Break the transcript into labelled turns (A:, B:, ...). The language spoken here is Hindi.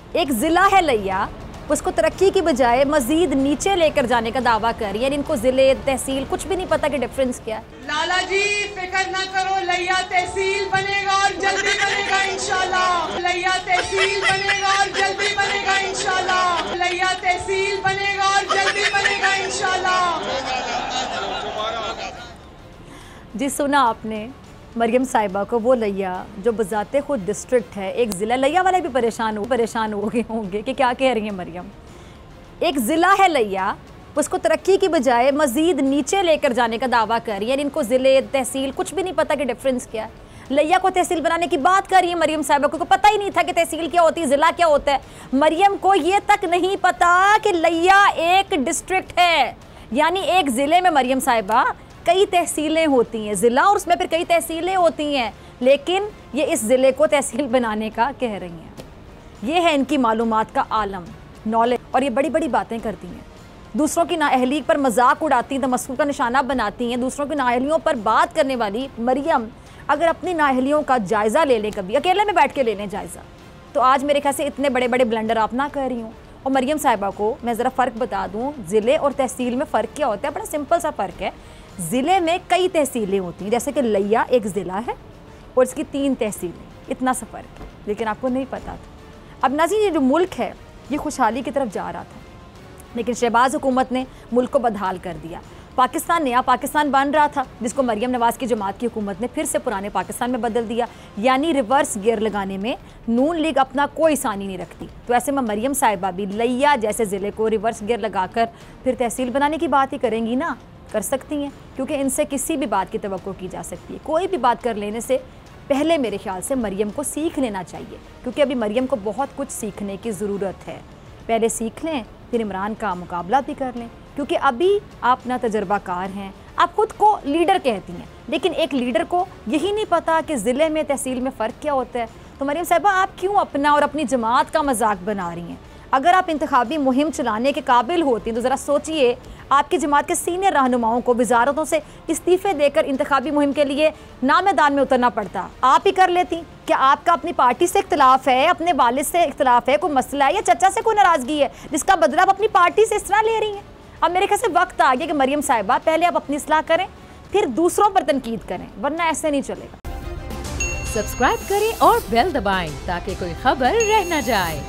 A: एक जिला है लिया, उसको तरक्की की बजाय मजीद नीचे लेकर जाने का दावा कर रही है। इनको जिले तहसील कुछ भी नहीं पता कि डिफरेंस क्या है।
B: लाला जी फिक्र ना करो, लिया तहसील बनेगा और जल्दी बनेगा इंशाल्लाह। लिया तहसील बनेगा और जल्दी बनेगा इंशाल्लाह। लिया तहसील बनेगा और जल्दी बनेगा इंशाल्लाह।
A: जी सुना आपने मरियम साहिबा को, वो लिया जो बजाते खुद डिस्ट्रिक्ट है, एक ज़िला। लिया वाले भी परेशान हो गए होंगे कि क्या कह रही हैं मरियम। एक ज़िला है लिया, उसको तरक्की की बजाय मज़ीद नीचे लेकर जाने का दावा कर रही है। इनको ज़िले तहसील कुछ भी नहीं पता कि डिफरेंस क्या है। लिया को तहसील बनाने की बात कर रही है मरियम साहिबा को पता ही नहीं था कि तहसील क्या होती है, ज़िला क्या होता है। मरियम को ये तक नहीं पता कि लिया एक डिस्ट्रिक्ट है, यानी एक ज़िले में मरियम साहिबा कई तहसीलें होती हैं, ज़िला और उसमें फिर कई तहसीलें होती हैं, लेकिन ये इस ज़िले को तहसील बनाने का कह रही हैं। ये है इनकी मालूमात का आलम, नॉलेज। और ये बड़ी बड़ी बातें करती हैं, दूसरों की नाअहली पर मजाक उड़ाती हैं, तमस्खुर का निशाना बनाती हैं। दूसरों की नाअहलियों पर बात करने वाली मरियम अगर अपनी नाअहलियों का जायज़ा ले लें, कभी अकेले में बैठ के ले लें जायज़ा, तो आज मेरे ख्याल से इतने बड़े बड़े ब्लंडर आप ना कर रही हूँ। और मरियम साहिबा को मैं ज़रा फ़र्क बता दूँ, ज़िले और तहसील में फ़र्क क्या होता है। बड़ा सिंपल सा फ़र्क है। ज़िले में कई तहसीलें होती हैं, जैसे कि लिया एक ज़िला है और इसकी 3 तहसीलें, इतना सा फ़र्क है, लेकिन आपको नहीं पता था। अब नाज़रीन, ये जो मुल्क है ये खुशहाली की तरफ जा रहा था, लेकिन शहबाज हुकूमत ने मुल्क को बदहाल कर दिया। पाकिस्तान नया पाकिस्तान बन रहा था, जिसको मरियम नवाज़ की जमात की हुकूमत ने फिर से पुराने पाकिस्तान में बदल दिया, यानी रिवर्स गियर लगाने में नून लीग अपना कोई सानी नहीं रखती। तो ऐसे में मरियम साहिबा भी लिया जैसे ज़िले को रिवर्स गियर लगाकर फिर तहसील बनाने की बात ही करेंगी ना, कर सकती हैं, क्योंकि इनसे किसी भी बात की तवक्को की जा सकती है। कोई भी बात कर लेने से पहले मेरे ख्याल से मरियम को सीख लेना चाहिए, क्योंकि अभी मरियम को बहुत कुछ सीखने की ज़रूरत है। पहले सीख लें, फिर इमरान का मुकाबला भी कर लें, क्योंकि अभी आप ना तजर्बाकार हैं। आप खुद को लीडर कहती हैं, लेकिन एक लीडर को यही नहीं पता कि ज़िले में तहसील में फ़र्क क्या होता है। तो मरियम साहिबा, आप क्यों अपना और अपनी जमात का मजाक बना रही हैं? अगर आप इंतखाबी मुहिम चलाने के काबिल होती तो ज़रा सोचिए, आपकी जमात के सीनियर रहनुमाओं को वजारतों से इस्तीफ़े देकर इंतखाबी मुहिम के लिए ना मैदान में उतरना पड़ता, आप ही कर लेती। क्या आपका अपनी पार्टी से इख्तलाफ है, अपने वालिद से इख्तलाफ है, कोई मसला है, या चचा से कोई नाराज़गी है, जिसका बदला आप अपनी पार्टी से इस तरह ले रही हैं? अब मेरे ख्याल से वक्त आ गया कि मरियम साहिबा पहले आप अपनी इस्लाह करें, फिर दूसरों पर तनकीद करें, वरना ऐसे नहीं चलेगा।
C: सब्सक्राइब करें और बेल दबाएं ताकि कोई खबर रह न जाए।